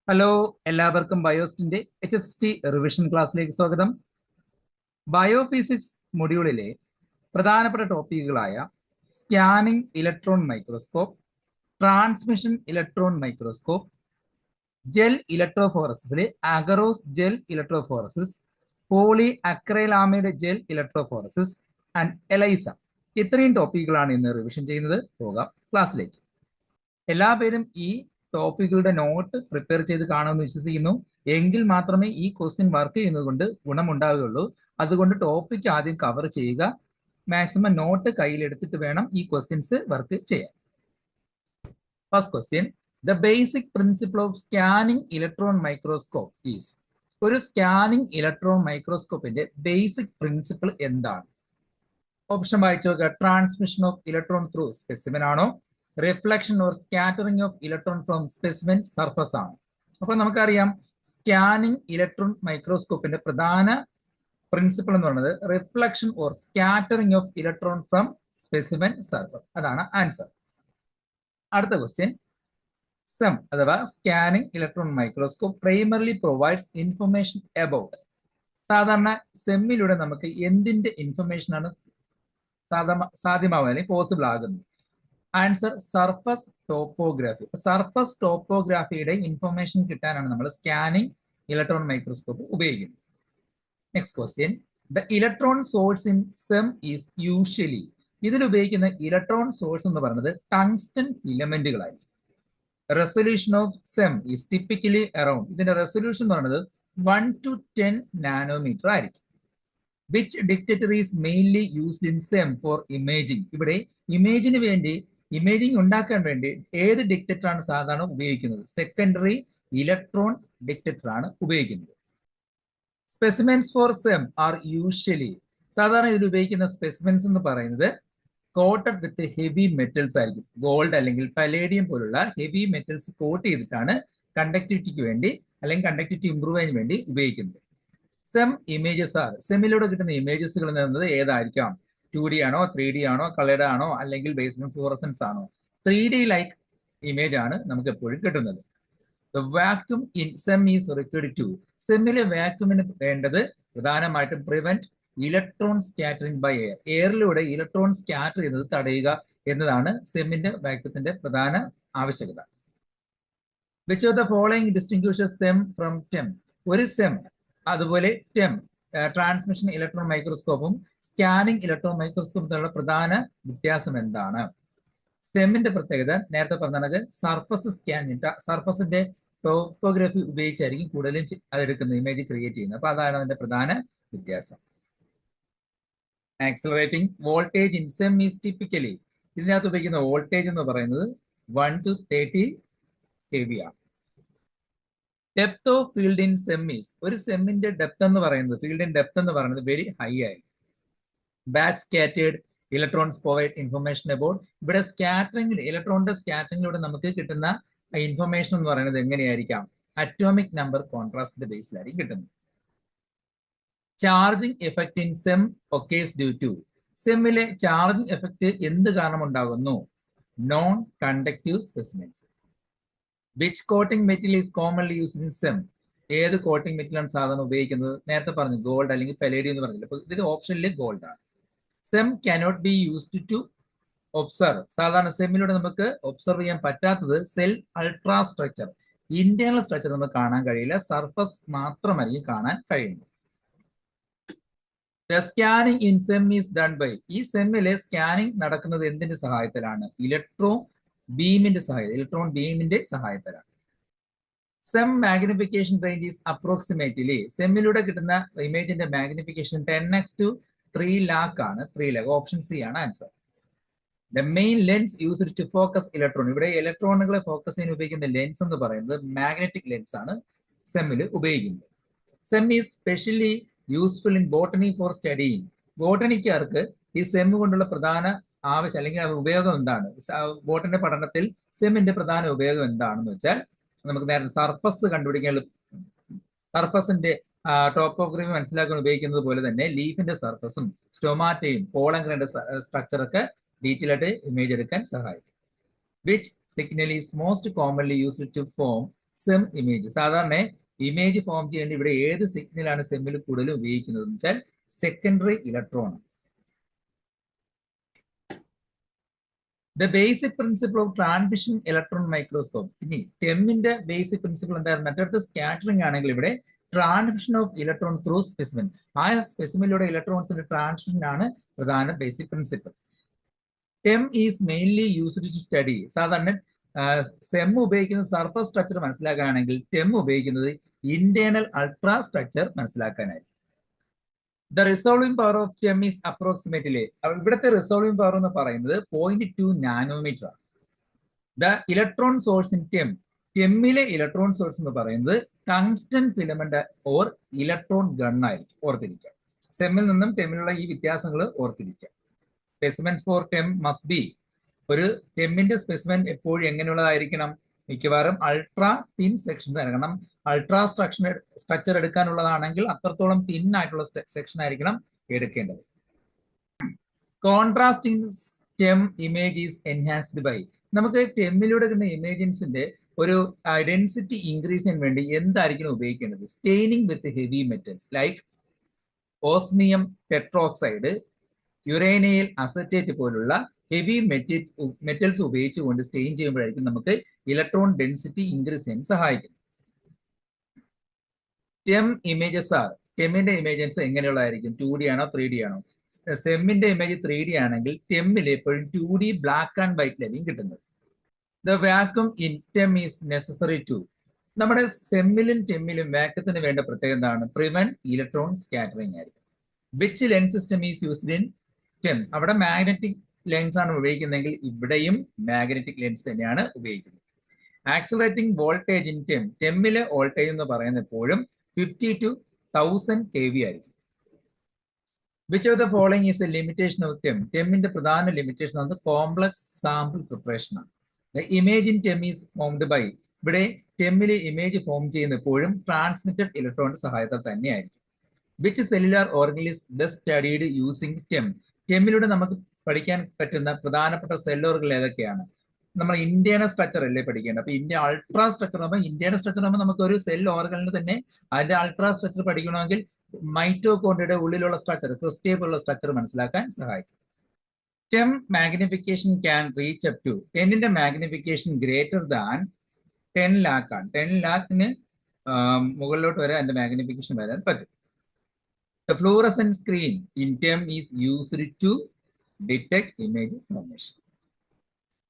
Hello, എല്ലാവർക്കും ബയോസ്റ്റിന്റെ HST revision ക്ലാസ്സിലേക്ക് സ്വാഗതം. ബയോഫിസിക്സ് മൊഡ്യൂളിലെ പ്രധാനപ്പെട്ട ടോപ്പിക്കുകളായ scanning electron microscope, transmission electron microscope, gel ഇലക്ട്രോഫോറസിസിലെ agarose gel electrophoresis, polyacrylamide gel electrophoresis and ELISA, ഇത്രയും ടോപ്പിക്കുകളാണ് ഇന്ന് റിവിഷൻ ചെയ്യുന്നത്. പോകാം ക്ലാസ്സിലേക്ക്. എല്ലാ പേരും ഈ ടോപ്പിക്കുകളുടെ നോട്ട് പ്രിപ്പയർ ചെയ്ത് കാണുമെന്ന് വിശ്വസിക്കുന്നു. എങ്കിൽ മാത്രമേ ഈ ക്വസ്റ്റ്യൻ വർക്ക് ചെയ്യുന്നത് കൊണ്ട് ഗുണമുണ്ടാവുകയുള്ളൂ. അതുകൊണ്ട് ടോപ്പിക് ആദ്യം കവർ ചെയ്യുക. മാക്സിമം നോട്ട് കയ്യിലെടുത്തിട്ട് വേണം ഈ ക്വസ്റ്റ്യൻസ് വർക്ക് ചെയ്യാൻ. First question, the basic principle of scanning electron microscope is. ഒരു സ്കാനിംഗ് ഇലക്ട്രോൺ മൈക്രോസ്കോപ്പിന്റെ ബേസിക് പ്രിൻസിപ്പിൾ എന്താണ്? ഓപ്ഷൻ വായിച്ചു നോക്കുക. Transmission of electron through specimen ആണോ, reflection or scattering of electron from specimen surface ആണ്? അപ്പൊ നമുക്കറിയാം സ്കാനിംഗ് ഇലക്ട്രോൺ മൈക്രോസ്കോപ്പിന്റെ പ്രധാന പ്രിൻസിപ്പിൾ എന്ന് പറയുന്നത് reflection or scattering of electron from specimen surface. അതാണ് ആൻസർ. അടുത്ത ക്വസ്റ്റ്യൻ, സെം അഥവാ scanning electron microscope primarily provides information about. സാധാരണ സെമ്മിലൂടെ നമുക്ക് എന്തിന്റെ ഇൻഫർമേഷൻ ആണ് സാധ്യമാവുക അല്ലെങ്കിൽ പോസിബിൾ ആകുന്നത്? Answer surface topography. സർഫസ് ടോപ്പോഗ്രാഫിയുടെ ഇൻഫർമേഷൻ കിട്ടാനാണ് നമ്മൾ സ്കാനിംഗ് ഇലക്ട്രോൺ മൈക്രോസ്കോപ്പ് ഉപയോഗിക്കുന്നത്. Next question, the electron source in SEM is usually. ഇതിൽ ഉപയോഗിക്കുന്ന ഇലക്ട്രോൺ സോഴ്സ് എന്ന് പറയുന്നത് ടങ്സ്റ്റൺ ഫിലമെന്റുകളായിരിക്കും. Resolution of SEM is typically around. ഇതിന്റെ റെസൊല്യൂഷൻ എന്ന് പറയുന്നത് 1 to 10 നാനോമീറ്റർ ആയിരിക്കും. Which detector is mainly used in SEM for imaging. ഇവിടെ ഇമേജിംഗ് ഉണ്ടാക്കാൻ വേണ്ടി ഏത് ഡിറ്റക്ടർ ആണ് സാധാരണ ഉപയോഗിക്കുന്നത്? സെക്കൻഡറി ഇലക്ട്രോൺ ഡിറ്റക്ടർ ആണ് ഉപയോഗിക്കുന്നത്. Specimens for SEM are usually. സാധാരണ ഇതിൽ ഉപയോഗിക്കുന്ന സ്പെസിമെൻസ് എന്ന് പറയുന്നത് കോട്ടഡ് വിത്ത് ഹെവി മെറ്റൽസ് ആയിരിക്കും. ഗോൾഡ് അല്ലെങ്കിൽ പലേഡിയം പോലുള്ള ഹെവി മെറ്റൽസ് കോട്ട് ചെയ്തിട്ടാണ് കണ്ടക്ടിവിറ്റിക്ക് വേണ്ടി അല്ലെങ്കിൽ കണ്ടക്ടിവിറ്റി ഇംപ്രൂവ് ചെയ്യാൻ വേണ്ടി ഉപയോഗിക്കുന്നത്. Sem images R. സെമ്മിലൂടെ കിട്ടുന്ന ഇമേജസുകൾ എന്നത് ഏതായിരിക്കാം? 2D ആണോ, 3D ആണോ, കളേർഡ് ആണോ, അല്ലെങ്കിൽ ബേസ്ഡ് ഓൺ ഫ്ലൂറസൻസ് ആണോ? 3D ലൈക്ക് ഇമേജ് ആണ് നമുക്ക് എപ്പോഴും കിട്ടുന്നത്. The vacuum in SEM is required to. സെമ്മിലെ വാക്യൂമിന് വേണ്ടത് പ്രധാനമായിട്ടും prevent electron scattering by air. എയറിലൂടെ ഇലക്ട്രോൺ സ്കാറ്റർ ചെയ്യുന്നത് തടയുക എന്നതാണ് സെമ്മിന്റെ വാക്യൂത്തിന്റെ പ്രധാന ആവശ്യകത. Which of the following distinguishes SEM from TEM. ഒരു സെം അതുപോലെ ടെം ട്രാൻസ്മിഷൻ ഇലക്ട്രോൺ മൈക്രോസ്കോപ്പും സ്കാനിംഗ് ഇലക്ട്രോൺ മൈക്രോസ്കോപ്പും തമ്മിലുള്ള പ്രധാന വ്യത്യാസം എന്താണ്? സെമ്മിന്റെ പ്രത്യേകത നേരത്തെ പറഞ്ഞത് സർഫസ് സ്കാൻ, സർഫസിന്റെ ടോപ്പോഗ്രഫി ഉപയോഗിച്ചായിരിക്കും കൂടുതലും അതെടുക്കുന്നത്, ഇമേജ് ക്രിയേറ്റ് ചെയ്യുന്നത്. അപ്പൊ അതാണ് അതിന്റെ പ്രധാന വ്യത്യാസം. Accelerating voltage in SEM is typically. ഇതിനകത്ത് ഉപയോഗിക്കുന്ന വോൾട്ടേജ് എന്ന് പറയുന്നത് 1 to 30 kV ആണ്. Depth of field in SEM is. ഒരു സെമ്മിന്റെ ഡെപ്ത് എന്ന് പറയുന്നത്, ഫീൽഡിൻ ഡെപ്ത് എന്ന് പറയുന്നത് വെരി ഹൈ ആയിരിക്കും. Back scattered electrons provide information about. ഇവിടെ സ്കാറ്ററിംഗ്, ഇലക്ട്രോണിന്റെ സ്കാറ്ററിംഗിലൂടെ നമുക്ക് കിട്ടുന്ന ഇൻഫർമേഷൻ എന്ന് പറയുന്നത് എങ്ങനെയായിരിക്കാം? അറ്റോമിക് നമ്പർ കോൺട്രാസ്റ്റിന്റെ ബേസിലായിരിക്കും കിട്ടുന്നത്. Charging effect in SEM occurs due to. സെമ്മിലെ ചാർജിങ് എഫക്ട് എന്ത് കാരണം ഉണ്ടാകുന്നു? Non conductive specimens. Which coating material is commonly used in SEM. ഏത് കോട്ടിംഗ് മെറ്റീരിയലാണ് സാധാരണ ഉപയോഗിക്കുന്നത്? നേരത്തെ പറഞ്ഞു ഗോൾഡ് അല്ലെങ്കിൽ പലേഡിയം എന്ന് പറഞ്ഞില്ല. അപ്പൊ ഇതിൽ ഓപ്ഷനിൽ ഗോൾഡ് ആണ്. SEM cannot be used to observe. സാധാരണ സെമ്മിലൂടെ നമുക്ക് ഒബ്സർവ് ചെയ്യാൻ പറ്റാത്തത് cell ultrastructure. Internal structure നമുക്ക് കാണാൻ കഴിയില്ല, സർഫസ് മാത്രമായിരിക്കും കാണാൻ കഴിയുന്നത്. Scanning in SEM is done by. ഈ സെമ്മിലെ സ്കാനിങ് നടക്കുന്നത് എന്തിന്റെ സഹായത്തിലാണ്? ഇലക്ട്രോൺ ബീമിന്റെ സഹായത്തിലാണ്. SEM magnification range is approximately. സെമ്മിലൂടെ കിട്ടുന്ന ഇമേജിന്റെ മാഗ്നിഫിക്കേഷൻ 10x to 3 lakh ആണ്. 3 lakh. ഓപ്ഷൻ സി ആണ് answer. The main lens used to focus electron. ഇവിടെ ഇലക്ട്രോണുകളെ ഫോക്കസ് ചെയ്യാൻ ഉപയോഗിക്കുന്ന ലെൻസ് എന്ന് പറയുന്നത് മാഗ്നറ്റിക് ലെൻസ് ആണ് സെമ്മിൽ ഉപയോഗിക്കുന്നത്. SEM is specially useful in botany for studying. ബോട്ടണിക്കാർക്ക് ഈ സെം കൊണ്ടുള്ള പ്രധാന ആവശ്യം അല്ലെങ്കിൽ ഉപയോഗം എന്താണ്? ബോട്ടണിന്റെ പഠനത്തിൽ സെമ്മിന്റെ പ്രധാന ഉപയോഗം എന്താണെന്ന് വെച്ചാൽ, നമുക്ക് നേരത്തെ സർഫസ് കണ്ടുപിടിക്കാൻ, സർഫസിന്റെ ടോപ്പോഗ്രഫി മനസ്സിലാക്കാൻ ഉപയോഗിക്കുന്നത് പോലെ തന്നെ ലീഫിന്റെ സർഫസും സ്റ്റൊമാറ്റയും പോളൻ ഗ്രൈൻഡ് സ്ട്രക്ചറൊക്കെ ഡീറ്റെയിൽ ആയിട്ട് ഇമേജ് എടുക്കാൻ സഹായിക്കും. Which signal is most commonly used to form SEM image. സാധാരണ ഇമേജ് ഫോം ചെയ്യേണ്ടി ഇവിടെ ഏത് സിഗ്നലാണ് സെമ്മിൽ കൂടുതൽ ഉപയോഗിക്കുന്നത് എന്ന് വെച്ചാൽ secondary electron. The basic principle of transmission electron microscope. ഇനി ടെമ്മിന്റെ ബേസിക് പ്രിൻസിപ്പിൾ എന്തായിരുന്നു? മറ്റടുത്ത് സ്കാറ്ററിംഗ് ആണെങ്കിൽ ഇവിടെ transmission of electron through specimen. ആ സ്പെസിമെനിലൂടെ ഇലക്ട്രോൺസിന്റെ ട്രാൻസ്മിഷൻ ആണ് പ്രധാന basic principle. TEM is mainly used to study. സാധാരണ സെം ഉപയോഗിക്കുന്നത് സർഫസ് സ്ട്രക്ചർ മനസ്സിലാക്കാനാണെങ്കിൽ ടെം ഉപയോഗിക്കുന്നത് ഇന്റേണൽ അൾട്രാ സ്ട്രക്ചർ മനസ്സിലാക്കാനായി. The resolving power of TEM is approximately. ഇവിടുത്തെ റിസോൾവിംഗ് പവർ എന്ന് പറയുന്നത് 0.2 നാനോമീറ്റർ ആണ്. The electron source in TEM. ടെമ്മിലെ ഇലക്ട്രോൺ സോഴ്സ് എന്ന് പറയുന്നത് tungsten filament or electron gun ആയിരിക്കും. ഓർത്തിരിക്കുക, സെമ്മിൽ നിന്നും ടെമ്മിലുള്ള ഈ വ്യത്യാസങ്ങൾ ഓർത്തിരിക്കുക. Specimen for TEM must be. ഒരു ടെമ്മിന്റെ സ്പെസിമെൻ എപ്പോഴും എങ്ങനെയുള്ളതായിരിക്കണം? മിക്കവാറും അൾട്രാ തിൻ സെക്ഷൻ ആയിരിക്കണം. അൾട്രാ സ്ട്രക്ചർ എടുക്കാനുള്ളതാണെങ്കിൽ അത്രത്തോളം തിൻ ആയിട്ടുള്ള സെക്ഷൻ ആയിരിക്കണം എടുക്കേണ്ടത്. Contrasting TEM image is enhanced by. നമുക്ക് ടെമ്മിലൂടെ കിട്ടുന്ന ഇമേജൻസിന്റെ ഒരു ഡെൻസിറ്റി ഇൻക്രീസ് ചെയ്യാൻ വേണ്ടി എന്തായിരിക്കണം ഉപയോഗിക്കേണ്ടത്? Staining with heavy metals like osmium tetroxide, uranyl acetate പോലുള്ള ഹെവി മെറ്റൽസ് ഉപയോഗിച്ചുകൊണ്ട് സ്റ്റെയിൻ ചെയ്യുമ്പോഴായിരിക്കും നമുക്ക് ഇലക്ട്രോൺ ഡെൻസിറ്റി ഇൻക്രീസ് ചെയ്യാൻ സഹായിക്കും. TEM images are. ടെമ്മിന്റെ ഇമേജസ് എങ്ങനെയുള്ളതായിരിക്കും? 2D ആണോ 3D ആണോ? സെമ്മിന്റെ ഇമേജ് 3D ആണെങ്കിൽ ടെമ്മിൽ എപ്പോഴും 2D ബ്ലാക്ക് ആൻഡ് വൈറ്റിലായിരിക്കും കിട്ടുന്നത്. The vacuum in TEM is necessary to. നമ്മുടെ സെമ്മിലും ടെമ്മിലും വാക്യത്തിന് വേണ്ട പ്രത്യേകത എന്താണ്? പ്രിവെന്റ് ഇലക്ട്രോൺ സ്കാറ്ററിംഗ് ആയിരിക്കും. Which lens system is used in TEM? അവിടെ മാഗ്നറ്റിക് ലെൻസ് ആണ് ഉപയോഗിക്കുന്നതെങ്കിൽ ഇവിടെയും മാഗ്നറ്റിക് ലെൻസ് തന്നെയാണ് ഉപയോഗിക്കുന്നത്. Accelerating voltage in TEM. ടെമ്മിലെ വോൾട്ടേജ് എന്ന് പറയുന്നത് എപ്പോഴും 50 to 1000 kV ആയിരിക്കും. Which of the following is a limitation of TEM? ടെമ്മിന്റെ പ്രധാന ലിമിറ്റേഷൻ ആണ് കോംപ്ലക്സ് സാമ്പിൾ പ്രിപ്പറേഷൻ ആണ്. The image in TEM is formed by. ഇവിടെ ടെമ്മിലെ ഇമേജ് ഫോം ചെയ്യുന്ന എപ്പോഴും ട്രാൻസ്മിറ്റഡ് ഇലക്ട്രോണിന്റെ സഹായത്താൽ തന്നെയായിരിക്കും. Which cellular organism is best studied using TEM? ടെമ്മിലൂടെ നമുക്ക് പഠിക്കാൻ പറ്റുന്ന പ്രധാനപ്പെട്ട സെൽ ഓർഗൻ ഏതൊക്കെയാണ്? നമ്മൾ ഇന്റേണൽ സ്ട്രക്ചർ അല്ലേ പഠിക്കേണ്ടത്. അപ്പൊ ഇന്ത്യ അൾട്രാ സ്ട്രക്ചർ ആകുമ്പോൾ ഇന്റേണൽ സ്ട്രക്ചർ ആകുമ്പോൾ നമുക്ക് ഒരു സെൽ ഓർഗനിൽ തന്നെ അതിന്റെ അൾട്രാ സ്ട്രക്ചർ പഠിക്കണമെങ്കിൽ മൈറ്റോകോൺഡ്രിയയുടെ ഉള്ളിലുള്ള സ്ട്രക്ചർ, ക്രിസ്റ്റേബിളുള്ള സ്ട്രക്ചർ മനസ്സിലാക്കാൻ സഹായിക്കും. TEM magnification can reach up to. ടെന്നിന്റെ മാഗ്നിഫിക്കേഷൻ ഗ്രേറ്റർ ദാൻ 10 lakh ആണ്. 10 lakhന് മുകളിലോട്ട് വരെ അതിന്റെ മാഗ്നിഫിക്കേഷൻ വരാൻ പറ്റും. The fluorescent screen in TEM is used to detect image formation.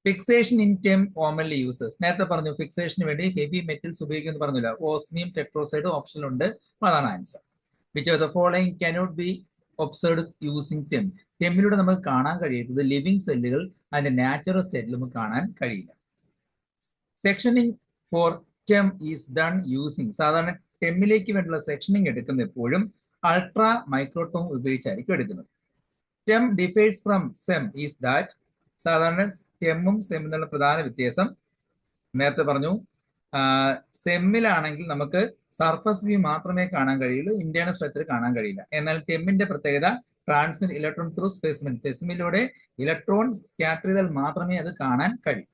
Fixation in TEM commonly uses. നേരത്തെ പറഞ്ഞു ഫിക്സേഷന് വേണ്ടി ഹെവി മെറ്റൽസ് ഉപയോഗിക്കുമെന്ന് പറഞ്ഞില്ല. ഓസ്മിയം ടെട്രോസൈഡ് ഓപ്ഷൻ ഉണ്ട്, അതാണ് answer. Which of the following cannot be observed using TEM? ടെമ്മിലൂടെ നമുക്ക് കാണാൻ കഴിയുന്നത് ലിവിങ് സെല്ലുകൾ അതിന്റെ നാച്ചുറൽ സ്റ്റേറ്റിൽ നമുക്ക് കാണാൻ കഴിയില്ല. Sectioning for TEM is done using. സാധാരണ ടെമ്മിലേക്ക് വേണ്ടിയുള്ള സെക്ഷനിങ് എടുക്കുന്ന എപ്പോഴും അൾട്രാ മൈക്രോടോം ഉപയോഗിച്ചായിരിക്കും എടുക്കുന്നത്. Term differs from sem is that. സാധാരണ ടെമ്മും സെമ്മും എന്നുള്ള പ്രധാന വ്യത്യാസം നേരത്തെ പറഞ്ഞു. സെമ്മിലാണെങ്കിൽ നമുക്ക് സർഫസ് വ്യൂ മാത്രമേ കാണാൻ കഴിയുള്ളൂ, ഇന്റേണൽ സ്ട്രക്ചർ കാണാൻ കഴിയില്ല. എന്നാൽ ടെമ്മിന്റെ പ്രത്യേകത ട്രാൻസ്മിറ്റ് ഇലക്ട്രോൺ ത്രൂ സ്പെസിമെൻ. സ്പെസിമെനിലൂടെ ഇലക്ട്രോൺ സ്കാറ്റർ ചെയ്താൽ മാത്രമേ അത് കാണാൻ കഴിയൂ.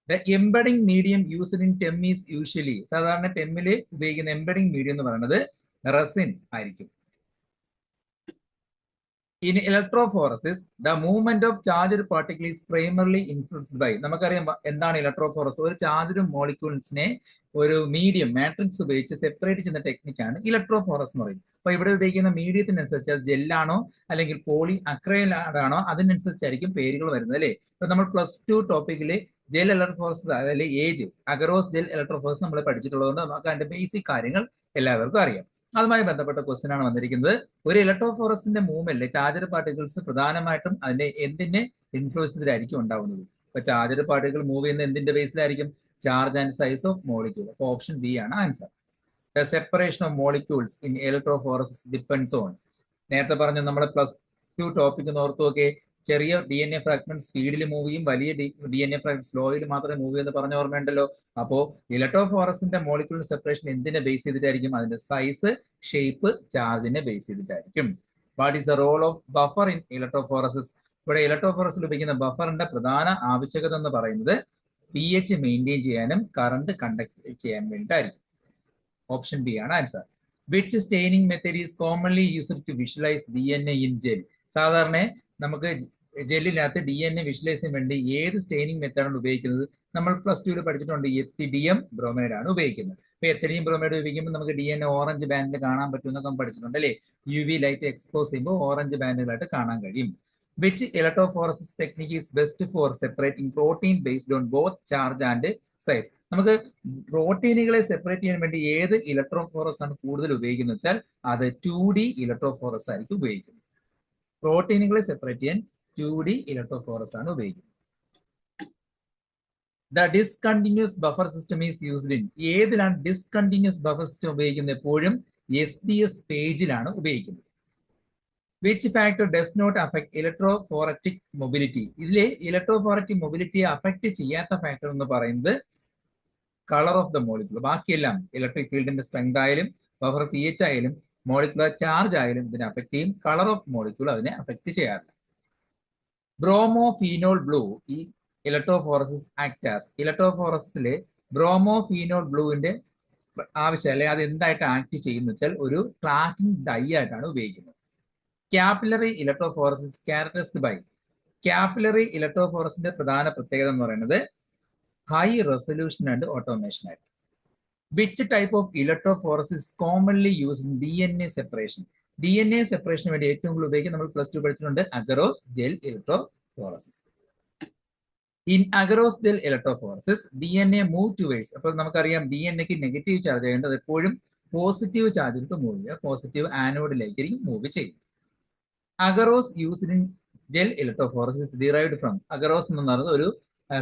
The embedding medium used in TEM is usually. സാധാരണ ടെമ്മിൽ ഉപയോഗിക്കുന്ന എംബഡിംഗ് മീഡിയം എന്ന് പറയുന്നത് റെസിൻ ആയിരിക്കും. In electrophoresis the movement of charged particle is primarily influenced by. നമുക്കറിയാം എന്താണ് ഇലക്ട്രോഫോറസ്. ഒരു ചാർജഡ് മോളിക്യൂൾസിനെ ഒരു മീഡിയം മാട്രിക്സ് ഉപയോഗിച്ച് സെപ്പറേറ്റ് ചെയ്യുന്ന ടെക്നിക്കാണ് ഇലക്ട്രോഫോറസ് എന്ന് പറയുന്നത്. അപ്പൊ ഇവിടെ ഉപയോഗിക്കുന്ന മീഡിയത്തിനനുസരിച്ച് അത് ജെല്ലാണോ അല്ലെങ്കിൽ പോളി അക്രൈലാണോ അതിനനുസരിച്ചായിരിക്കും പേരുകൾ വരുന്നത് അല്ലേ. ഇപ്പൊ നമ്മൾ +2 ടോപ്പിക്കില് ജെൽ ഇലക്ട്രോഫോറസ് അതായത് ഏജ് അഗറോസ് ജെൽ ഇലക്ട്രോഫോറസ് നമ്മൾ പഠിച്ചിട്ടുള്ളതുകൊണ്ട് നമുക്ക് അതിന്റെ ബേസിക് കാര്യങ്ങൾ എല്ലാവർക്കും അറിയാം. അതുമായി ബന്ധപ്പെട്ട ക്വസ്റ്റ്യൻ ആണ് വന്നിരിക്കുന്നത്. ഒരു ഇലക്ട്രോഫോറസിന്റെ മൂവ്മെന്റിൽ ചാർജഡ് പാർട്ടിക്കിൾസ് പ്രധാനമായിട്ടും അതിന്റെ എന്തിന്റെ ഇൻഫ്ലുവൻസിലായിരിക്കും ഉണ്ടാവുന്നത്? ഇപ്പൊ ചാർജഡ് പാർട്ടിക്കിൾ മൂവ് ചെയ്യുന്ന എന്തിന്റെ ബേസിലായിരിക്കും? Charge and size of molecule. അപ്പൊ ഓപ്ഷൻ ബി ആണ് answer. The separation of molecules in electrophoresis depends on. നേരത്തെ പറഞ്ഞു നമ്മുടെ +2 ടോപ്പിക് ഓർത്ത് നോക്കെ. ചെറിയ DNA ഫ്രാഗ്മെന്റ് സ്പീഡിൽ മൂവ് ചെയ്യും, വലിയ DNA ഫ്രാഗ്മെന്റ് സ്ലോയിൽ മാത്രമേ മൂവ് ചെയ്യുമെന്ന് പറഞ്ഞ ഓർമ്മയുണ്ടല്ലോ. അപ്പോ ഇലക്ട്രോഫോറസിന്റെ മോളിക്യൂൾ സെപ്പറേഷൻ എന്തിനെ ബേസ് ചെയ്തിട്ടായിരിക്കും? അതിന്റെ സൈസ്, ഷേപ്പ്, ചാർജിനെ ബേസ് ചെയ്തിട്ടായിരിക്കും. What is the role of buffer in electrophoresis? ഇവിടെ ഇലക്ട്രോഫോറസിൽ ഉപയോഗിക്കുന്ന ബഫറിന്റെ പ്രധാന ആവശ്യകത എന്ന് പറയുന്നത് pH മെയിൻറ്റെയിൻ ചെയ്യാനും കറണ്ട് കണ്ടക്ട് ചെയ്യാൻ വേണ്ടിയിട്ടായിരിക്കും. ഓപ്ഷൻ ബി ആണ് answer. Which staining method is commonly used to visualize DNA in gel? സാധാരണ നമുക്ക് ജെല്ലിനകത്ത് DNA വിഷ്വലൈസ് ചെയ്യാൻ വേണ്ടി ഏത് സ്റ്റെയിനിങ് മെത്തേഡാണ് ഉപയോഗിക്കുന്നത്? നമ്മൾ +2 പഠിച്ചിട്ടുണ്ട്, എത്തിഡിയം ബ്രോമൈഡ് ആണ് ഉപയോഗിക്കുന്നത്. അപ്പൊ എത്തിഡിയം ബ്രോമൈഡ് ഉപയോഗിക്കുമ്പോൾ നമുക്ക് DNA ഓറഞ്ച് ബാൻഡിൽ കാണാൻ പറ്റുമെന്നൊക്കെ പഠിച്ചിട്ടുണ്ട് അല്ലേ? UV ലൈറ്റ് എക്സ്പോസ് ചെയ്യുമ്പോൾ ഓറഞ്ച് ബാൻഡുകളായിട്ട് കാണാൻ കഴിയും. Which electrophoresis technique is best for separating protein based on both charge and size? നമുക്ക് പ്രോട്ടീനുകളെ സെപ്പറേറ്റ് ചെയ്യാൻ വേണ്ടി ഏത് ഇലക്ട്രോഫോറസ് ആണ് കൂടുതൽ ഉപയോഗിക്കുന്നത് വെച്ചാൽ അത് 2D ഇലക്ട്രോഫോറസ് ആയിരിക്കും ഉപയോഗിക്കുന്നത്. പ്രോട്ടീനുകളെ സെപ്പറേറ്റ് ചെയ്യാൻ 2D ഇലക്ട്രോഫോറസ് ആണ് ഉപയോഗിക്കുന്നത്. The discontinuous buffer system is used in? ഏതിലാണ് ഡിസ്കണ്ടിന്യൂസ് ബഫർ സിസ്റ്റം ഉപയോഗിക്കുന്നത്? എപ്പോഴും SDS പേജിലാണ് ഉപയോഗിക്കുന്നത്. Which factor does not affect electrophoretic mobility? ഇതിലെ ഇലക്ട്രോഫോററ്റിക് മൊബിലിറ്റിയെ അഫക്ട് ചെയ്യാത്ത ഫാക്ടർ എന്ന് പറയുന്നത് കളർ ഓഫ് ദ മോളിക്യൂൾ. ബാക്കിയെല്ലാം ഇലക്ട്രിക് ഫീൽഡിന്റെ സ്ട്രെങ്ത് ആയാലും ബഫർ pH ആയാലും മോളിക്കുലർ ചാർജ് ആയാലും ഇതിനെ അഫക്ട് ചെയ്യും. കളർ ഓഫ് മോളിക്യൂൾ അതിനെ അഫക്ട് ചെയ്യാറില്ല. ബ്രോമോഫീനോൾ ബ്ലൂ ഈ ഇലക്ട്രോഫോറസിസ് ആക്ടാസ്. ഇലക്ട്രോഫോറസിലെ ബ്രോമോഫീനോൾ ബ്ലൂവിന്റെ ആവശ്യം അല്ലെ അത് എന്തായിട്ട് ആക്ട് ചെയ്യുന്ന വെച്ചാൽ ഒരു ട്രാക്കിംഗ് ഡൈ ആയിട്ടാണ് ഉപയോഗിക്കുന്നത്. Capillary electrophoresis characterised by? Capillary ഇലക്ട്രോഫോറസിന്റെ പ്രധാന പ്രത്യേകത എന്ന് പറയുന്നത് ഹൈ റെസൊല്യൂഷൻ ആൻഡ് ഓട്ടോമേഷൻ ആയിട്ട്. Which type of electrophoresis commonly use in DNA separation? DNA സെപ്പറേഷന് വേണ്ടി ഏറ്റവും കൂടുതൽ ഉപയോഗിക്കുന്നത് നമ്മൾ +2 പഠിച്ചിട്ടുണ്ട്, agarose gel electrophoresis. In agarose gel electrophoresis DNA move towards. അപ്പോൾ നമുക്കറിയാം DNAക്ക് നെഗറ്റീവ് ചാർജ് ആയതുകൊണ്ട് അത് എപ്പോഴും പോസിറ്റീവ് ചാർജിലേക്ക് മൂവ് ചെയ്യുക, പോസിറ്റീവ് ആനോഡിലേക്കായിരിക്കും മൂവ് ചെയ്യും. Agarose used in gel electrophoresis derived from? Agarose എന്ന് പറയുന്നത് ഒരു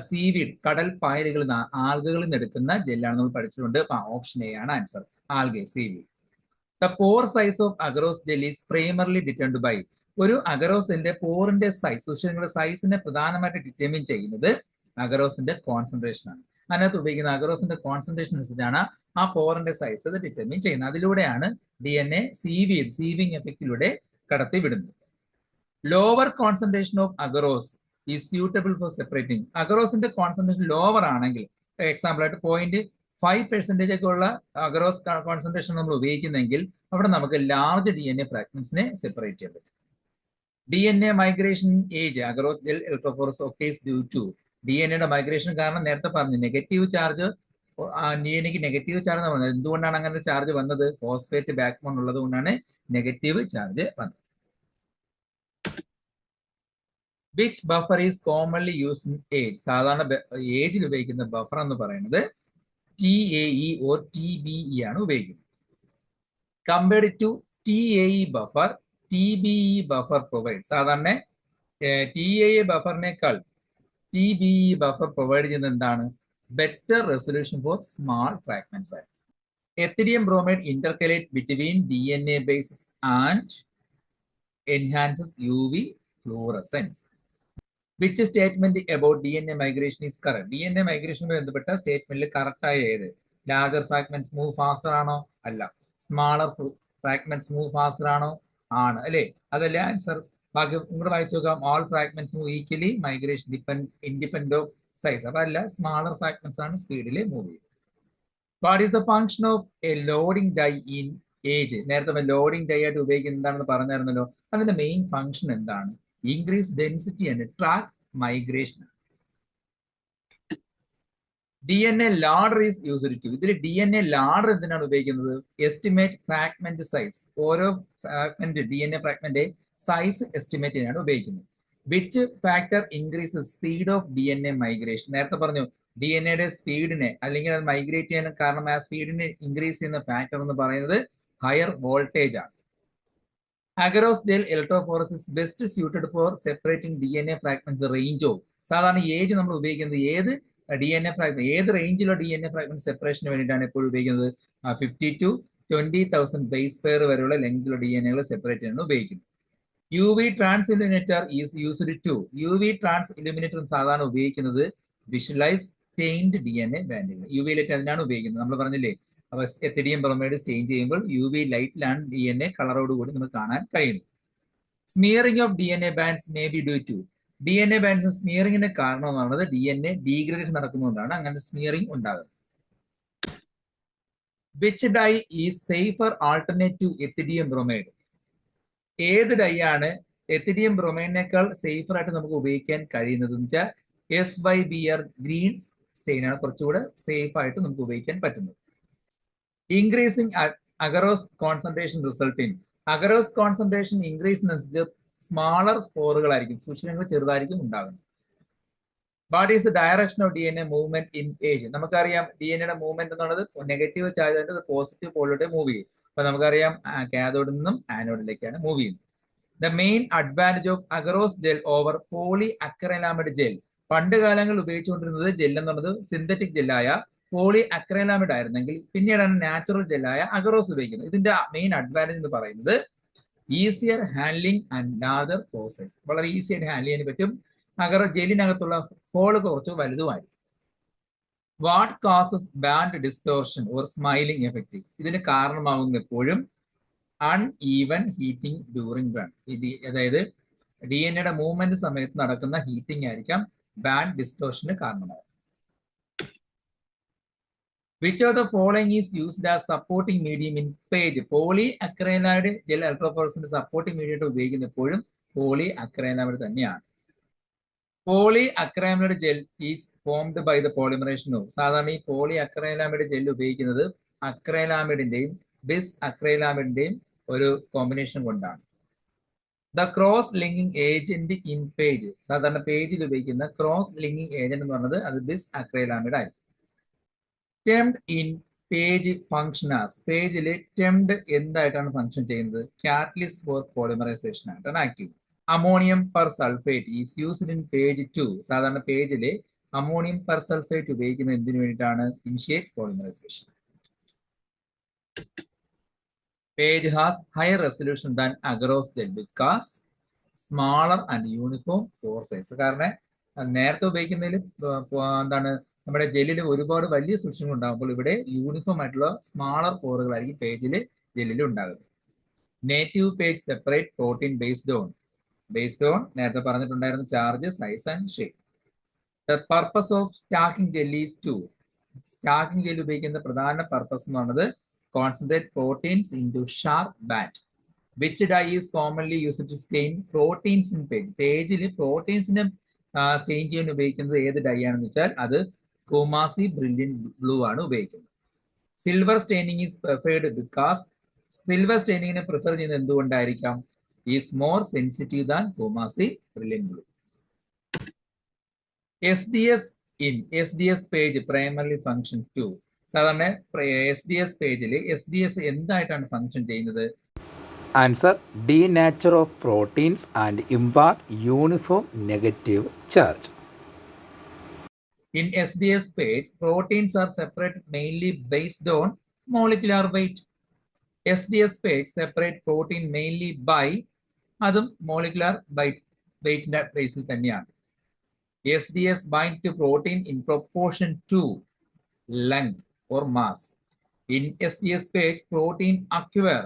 സീവീഡ് കടൽ പായലുകളിൽ നിന്ന് ആൽഗകളിൽ നിന്ന് എടുക്കുന്ന ജെല്ലാണ് നമ്മൾ പഠിച്ചിട്ടുണ്ട്. ഓപ്ഷൻ എ ആണ് answer, algae seaweed. The pore size of agarose gel is primarily determined by? ഒരു അഗറോസിന്റെ പോറിന്റെ സൈസ്, സുഷിരങ്ങളുടെ സൈസിനെ പ്രധാനമായിട്ട് ഡിറ്റർമിൻ ചെയ്യുന്നത് അഗറോസിന്റെ കോൺസെൻട്രേഷൻ ആണ്. അതിനകത്ത് ഉപയോഗിക്കുന്ന അഗറോസിന്റെ കോൺസെൻട്രേഷൻ അനുസരിച്ചാണ് ആ പോറിന്റെ സൈസ് അത് ഡിറ്റർമിൻ ചെയ്യുന്നത്. അതിലൂടെയാണ് DNA സീവിങ് എഫക്റ്റിലൂടെ കടത്തി വിടുന്നത്. Lower concentration of agarose is suitable for separating? അഗറോസിന്റെ കോൺസെൻട്രേഷൻ ലോവർ ആണെങ്കിൽ, എക്സാമ്പിൾ ആയിട്ട് 0.5% ഒക്കെ ഉള്ള അഗറോസ് കോൺസെൻട്രേഷൻ നമ്മൾ ഉപയോഗിക്കുന്നെങ്കിൽ അവിടെ നമുക്ക് ലാർജ് DNA ഫ്രാഗ്മെന്റ്സിനെ സെപ്പറേറ്റ് ചെയ്യാൻ പറ്റും. DNA migration AGE agarose gel electrophoresis occurs due to? DNAയുടെ മൈഗ്രേഷൻ കാരണം നേരത്തെ പറഞ്ഞു നെഗറ്റീവ് ചാർജ്, DNAക്ക് നെഗറ്റീവ് ചാർജ് എന്ന് പറഞ്ഞത് എന്തുകൊണ്ടാണ് അങ്ങനെ ചാർജ് വന്നത്? ഫോസ്ഫേറ്റ് ബാക്ക്ബോൺ ഉള്ളത് കൊണ്ടാണ് നെഗറ്റീവ് ചാർജ് വന്നത്. Which buffer is commonly use in age? സാധാരണ ഏജിൽ ഉപയോഗിക്കുന്ന ബഫർ എന്ന് പറയുന്നത് TAE ഓർ TBE ആണ് ഉപയോഗിക്കുന്നത്. Compared to TAE buffer, TBE buffer provide? സാധാരണ TAE ബഫറിനേക്കാൾ TBE ബഫർ പ്രൊവൈഡ് ചെയ്യുന്നത് എന്താണ്? Better resolution for small fragments ആണ്. Ethidium bromide intercalate between DNA bases and enhances UV fluorescence? Which statement about DNA migration is correct? DNA മൈഗ്രേഷനുമായി ബന്ധപ്പെട്ട സ്റ്റേറ്റ്മെന്റിൽ correct ആയ ഏത്? ലാർജർ ഫ്രാഗ്മെന്റ്സ് മൂവ് ഫാസ്റ്റർ ആണോ? അല്ല. സ്മാളർ ഫ്രാഗ്മെന്റ്സ് മൂവ് ഫാസ്റ്റർ ആണോ? ആണ് അല്ലേ? അതല്ലേ ആൻസർ? ബാക്കി നിങ്ങൾ വായിച്ചു നോക്കാം. All fragments move equally, migration independent of size. അപ്പൊ അല്ല, സ്മാളർ ഫ്രാഗ്മെന്റ്സ് ആണ് സ്പീഡിൽ മൂവ് ചെയ്യുന്നത്. What is the function of a loading dye in AGE? നേരത്തെ ലോഡിംഗ് ഡൈ ആയിട്ട് ഉപയോഗിക്കുന്നത് എന്താണെന്ന് പറഞ്ഞായിരുന്നല്ലോ. അതിന്റെ മെയിൻ ഫംഗ്ഷൻ എന്താണ്? Increase density and track migration. DNA ladder is used to? ഇതിൽ DNA ലാഡർ എന്തിനാണ് ഉപയോഗിക്കുന്നത്? Estimate fragment size. ഓരോ fragment DNA fragment size estimate ചെയ്യാനാണ് ഉപയോഗിക്കുന്നത്. Which factor increase speed of DNA migration? നേരത്തെ പറഞ്ഞു DNAയുടെ സ്പീഡിനെ അല്ലെങ്കിൽ അത് മൈഗ്രേറ്റ് ചെയ്യാൻ കാരണം ആ സ്പീഡിനെ ഇൻക്രീസ് ചെയ്യുന്ന ഫാക്ടർ എന്ന് പറയുന്നത് ഹയർ വോൾട്ടേജ് ആണ്. Agarose gel electrophoresis best suited four separating DNA fragments range of? സാധാരണ ഏജ് നമ്മൾ ഉപയോഗിക്കുന്നത് ഏത് DNA ഫ്രാഗ്മെന്റ്, ഏത് റേഞ്ചിലുള്ള DNA ഫ്രാഗ്മെന്റ് സെപ്പറേഷന് വേണ്ടിയിട്ടാണ് എപ്പോഴും ഉപയോഗിക്കുന്നത്? 50 to 20,000 ബേസ് പെയർ വരെയുള്ള ലെങ്തിലുള്ള DNAകൾ സെപ്പറേറ്റ് ചെയ്യാനാണ് ഉപയോഗിക്കുന്നത്. UV transilluminator is used to? UV transilluminator സാധാരണ ഉപയോഗിക്കുന്നത് വിഷ്വലൈസ് സ്റ്റെയിൻഡ് DNA ബാൻഡുകൾ. UV ലൈറ്റ് അതിനാണ് ഉപയോഗിക്കുന്നത്. നമ്മൾ പറഞ്ഞില്ലേ, അപ്പൊ എത്തിഡിയം ബ്രോമൈഡ് സ്റ്റെയിൻ ചെയ്യുമ്പോൾ UV ലൈറ്റിലാണ് DNA കളറോട് കൂടി നമുക്ക് കാണാൻ കഴിയുന്നത്. Smearing of DNA bands may be due to? DNA balance സ്മിയറിംഗിന്റെ കാരണം എന്ന് പറയുന്നത് DNA ഡീഗ്രേഡേഷൻ നടക്കുന്നതുകൊണ്ടാണ് അങ്ങനെ സ്മിയറിംഗ് ഉണ്ടാകുന്നത്. Which dye is safer alternative ethidium bromide? ഏത് ഡൈ ആണ് എത്തിഡിയം ബ്രോമൈഡിനേക്കാൾ സേഫർ ആയിട്ട് നമുക്ക് ഉപയോഗിക്കാൻ കഴിയുന്നത് എന്ന് വെച്ചാൽ SYBR ഗ്രീൻ സ്റ്റെയിൻ ആണ് കുറച്ചുകൂടെ സേഫ് ആയിട്ട് നമുക്ക് ഉപയോഗിക്കാൻ പറ്റുന്നത്. Increasing agarose concentration result in agarose concentration ഇൻക്രീസിനനുസരിച്ച് സ്മാളർ സ്പോറുകളായിരിക്കും, സൂക്ഷ്മങ്ങൾ ചെറുതായിരിക്കും ഉണ്ടാകുന്നത്. What is the direction of DNA movement in AGE? നമുക്കറിയാം DNA മൂവ്മെന്റ് എന്നുള്ളത് നെഗറ്റീവ് ചാർജ് ആയിട്ട് പോസിറ്റീവ് പോളിലൂടെ മൂവ് ചെയ്യും. അപ്പൊ നമുക്കറിയാം കാഥോഡിൽ നിന്നും ആനോഡിലേക്കാണ് മൂവ് ചെയ്യുന്നത്. The main advantage of agarose gel over polyacrylamide gel. പണ്ട് കാലങ്ങളിൽ ഉപയോഗിച്ചുകൊണ്ടിരുന്നത് ജെൽ എന്നുള്ളത് സിന്തറ്റിക് ജെല്ലായ പോളി അക്രൈലാമിഡ് ആയിരുന്നെങ്കിൽ പിന്നീടാണ് നാച്ചുറൽ ജെല്ലായ അഗറോസ് ഉപയോഗിക്കുന്നത്. ഇതിന്റെ മെയിൻ അഡ്വാൻറ്റേജ് എന്ന് പറയുന്നത് easier handling and larger process. വളരെ ഈസി ആയിട്ട് ഹാൻഡിൽ ചെയ്യാൻ പറ്റും. ജെല്ലിനകത്തുള്ള ഹോള് കുറച്ച് വലുതുമായിരിക്കും. What causes band distortion or smiling effect? ഇതിന് കാരണമാകുന്ന എപ്പോഴും അൺഈവൻ ഹീറ്റിംഗ് ഡ്യൂറിംഗ് ബാൻഡ്. അതായത് DNA മൂവ്മെന്റ് സമയത്ത് നടക്കുന്ന ഹീറ്റിംഗ് ആയിരിക്കാം ബാൻഡ് ഡിസ്റ്റോർഷന് കാരണമാകും. Which of the following is used as supporting medium in PAGE? Polyacrylamide gel അൾട്രാഫോറസിന്റെ സപ്പോർട്ടിംഗ് മീഡിയം ആയിട്ട് ഉപയോഗിക്കുന്ന എപ്പോഴും പോളി അക്രൈലാമിഡ് തന്നെയാണ്. Polyacrylamide gel is formed by the polymerisation of. സാധാരണ ഈ പോളി അക്രൈലാമിഡ് ജെൽ ഉപയോഗിക്കുന്നത് അക്രൈലാമിഡിന്റെയും ബിസ് അക്രൈലാമിഡിന്റെയും ഒരു കോമ്പിനേഷൻ കൊണ്ടാണ്. The cross linking agent in page. സാധാരണ പേജിൽ ഉപയോഗിക്കുന്ന ക്രോസ് ലിങ്കിങ് ഏജന്റ് എന്ന് പറയുന്നത് അത് ബിസ് അക്രൈലാമിഡ് ആയിരിക്കും. TEMED in PAGE function as. പേജിൽ ടെംഡ് എന്തായിട്ടാണ് ഫംഗ്ഷൻ ചെയ്യുന്നത്? കാറ്റലിസ്റ്റ് ഫോർ പോളിമറൈസേഷൻ ആയിട്ടാണ് ആക്ട് ചെയ്യുന്നത്. Ammonium persulphate is used in PAGE 2. സാധാരണ പേജില് അമോണിയം പെർ സൾഫേറ്റ് ഉപയോഗിക്കുന്നത് എന്തിനു വേണ്ടിയിട്ടാണ്? Initiate polymerization. PAGE has higher resolution than agarose gel because smaller and uniform pore size. കാരണം നേരത്തെ ഉപയോഗിക്കുന്നതിൽ എന്താണ് നമ്മുടെ ജെല്ലിൽ ഒരുപാട് വലിയ സൂക്ഷ്മങ്ങൾ ഉണ്ടാകുമ്പോൾ ഇവിടെ യൂണിഫോം ആയിട്ടുള്ള സ്മാളർ പോറുകളായിരിക്കും ജെല്ലിൽ ഉണ്ടാകുന്നത്. Native PAGE separate protein based on നേരത്തെ പറഞ്ഞിട്ടുണ്ടായിരുന്ന charge, size and shape. The purpose of stacking gel is to. Stacking gel ഉപയോഗിക്കുന്ന പ്രധാന പർപ്പസ് എന്ന് പറയുന്നത് concentrate proteins into sharp band. Which dye is commonly used to stain proteins in PAGE? പേജിൽ പ്രോട്ടീൻസിനെ stain ചെയ്യാൻ ഉപയോഗിക്കുന്നത് ഏത് ഡൈ ആണെന്ന് വെച്ചാൽ അത് കോമാസി ബ്രില്യൻ ബ്ലൂ ആണ് ഉപയോഗിക്കുന്നത്. Silver staining is preferred because. സിൽവർ സ്റ്റെയിനിങ്ങിനെ പ്രിഫർ ചെയ്യുന്നത് എന്തുകൊണ്ടായിരിക്കാം? Is more sensitive than Coomassie brilliant blue. SDS PAGE primary function 2. സാധാരണ SDS പേജിൽ SDS എന്തായിട്ടാണ് ഫംഗ്ഷൻ ചെയ്യുന്നത്? Answer denature of proteins and impart uniform negative charge. In SDS page, proteins are separated mainly based on molecular weight. SDS page separate protein mainly by അതും molecular weight ബേസിൽ തന്നെയാണ്. SDS bind to protein in proportion to length or mass. In SDS page, protein acquire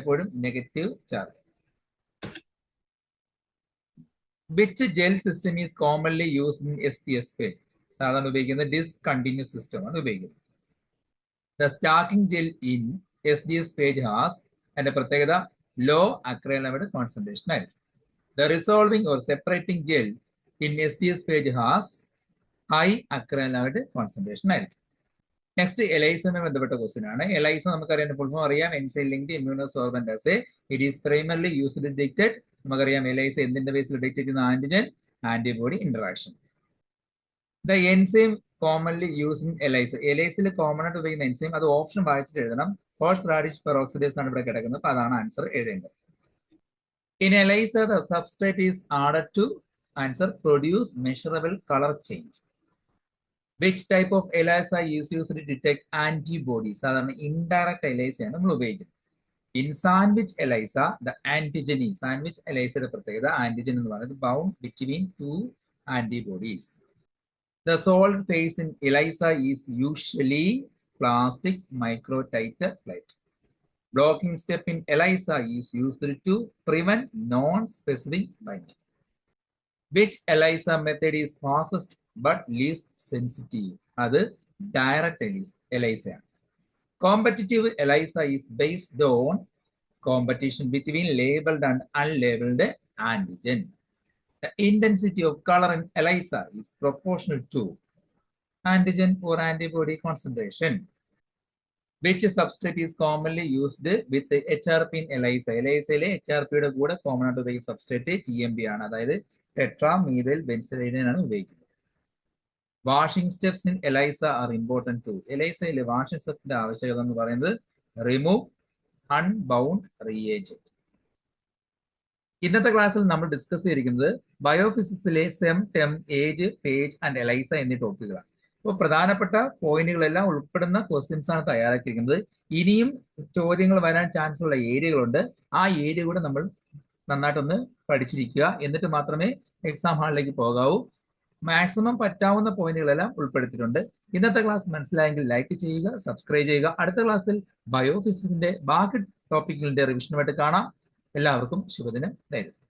എപ്പോഴും negative charge. Which gel system is commonly used in SDS page? സാധാരണ ഉപയോഗിക്കുന്നത് discontinuous system ആണ് ഉപയോഗിക്കുന്നത്. The stacking gel in SDS PAGE has, അതിന്റെ പ്രത്യേകത low acrylamide concentration ആയിരിക്കും. The resolving or separating gel in SDS PAGE has high acrylamide concentration ആയിരിക്കും. Next എലൈസുമായി ബന്ധപ്പെട്ട ക്വസ്റ്റ്യൻ ആണ്. എലൈസ നമുക്കറിയാം, ഫുൾ ഫോം അറിയാം, enzyme linked immunosorbent assay. It is primarily used detect. നമുക്കറിയാം എലൈസ എന്തിന്റെ ബേസിൽ ഡിറ്റക്ട് ചെയ്യുന്ന? Antigen antibody interaction. The enzyme commonly use in ELISA. എലൈസിൽ കോമൺ ആയിട്ട് ഉപയോഗിക്കുന്ന എൻസൈം, അത് ഓപ്ഷൻ വായിച്ചിട്ട് എഴുതണം. ഹോഴ്സ് റാഡിഷ് പെറോക്സിഡേസ് ആണ് ഇവിടെ കിടക്കുന്നത്, അപ്പൊ അതാണ് ആൻസർ എഴുതേണ്ടത്. In ELISA the substrate is added to answer produce measurable colour change. Which type of ELISA is used to detect antibodies? സാധാരണ ഇൻഡയറക്റ്റ് എലൈസയാണ് നമ്മൾ ഉപയോഗിക്കുന്നത്. In sandwich ELISA the antigen. Sandwich എലൈസയുടെ പ്രത്യേകത ആന്റിജൻ എന്ന് പറയുന്നത് bound between 2 antibodies. The solid phase in ELISA is usually plastic microtiter plate. Blocking step in ELISA is used to prevent non-specific binding. Which ELISA method is fastest but least sensitive? അത് direct എലൈസയാണ്. Competitive ELISA is based on competition between labeled and unlabeled antigen. The intensity of color in ELISA is proportional to antigen or antibody concentration. Which substrate is commonly used with the HRP in ELISA? ELISA HRP യുടെ കൂടെ common ആയിട്ട് ഉപയോഗിക്കുന്ന substrate TMB ആണ്, അതായത് ടെട്രാമീഥൈൽ ബെൻസൈഡിൻ ആണ് ഉപയോഗിക്കുന്നത്. Washing steps in ELISA are important to. ELISAയിലെ washing സ്റ്റെപ്പിന്റെ ആവശ്യകത എന്ന് പറയുന്നത് റിമൂവ് അൺബൗണ്ട് റിയേജന്റ്. ഇന്നത്തെ ക്ലാസ്സിൽ നമ്മൾ ഡിസ്കസ് ചെയ്തിരിക്കുന്നത് ബയോഫിസിക്സിലെ SEM, TEM, AGE, PAGE and ELISA എന്നീ ടോപ്പിക്കുകളാണ്. അപ്പോൾ പ്രധാനപ്പെട്ട പോയിന്റുകളെല്ലാം ഉൾപ്പെടുന്ന ക്വസ്റ്റ്യൻസ് ആണ് തയ്യാറാക്കിയിരിക്കുന്നത്. ഇനിയും ചോദ്യങ്ങൾ വരാൻ ചാൻസ് ഉള്ള ഏരിയകളുണ്ട്. ആ ഏരിയ കൂടെ നമ്മൾ നന്നായിട്ടൊന്ന് പഠിച്ചിരിക്കുക, എന്നിട്ട് മാത്രമേ എക്സാം ഹാളിലേക്ക് പോകാവൂ. മാക്സിമം പറ്റാവുന്ന പോയിന്റുകളെല്ലാം ഉൾപ്പെടുത്തിയിട്ടുണ്ട്. ഇന്നത്തെ ക്ലാസ് മനസ്സിലായെങ്കിൽ ലൈക്ക് ചെയ്യുക, സബ്സ്ക്രൈബ് ചെയ്യുക. അടുത്ത ക്ലാസ്സിൽ ബയോഫിസിക്സിന്റെ ബാക്കി ടോപ്പിക്കുകളുടെ റിവിഷനുമായിട്ട് കാണാം. എല്ലാവർക്കും ശുഭദിനം നേരുന്നു.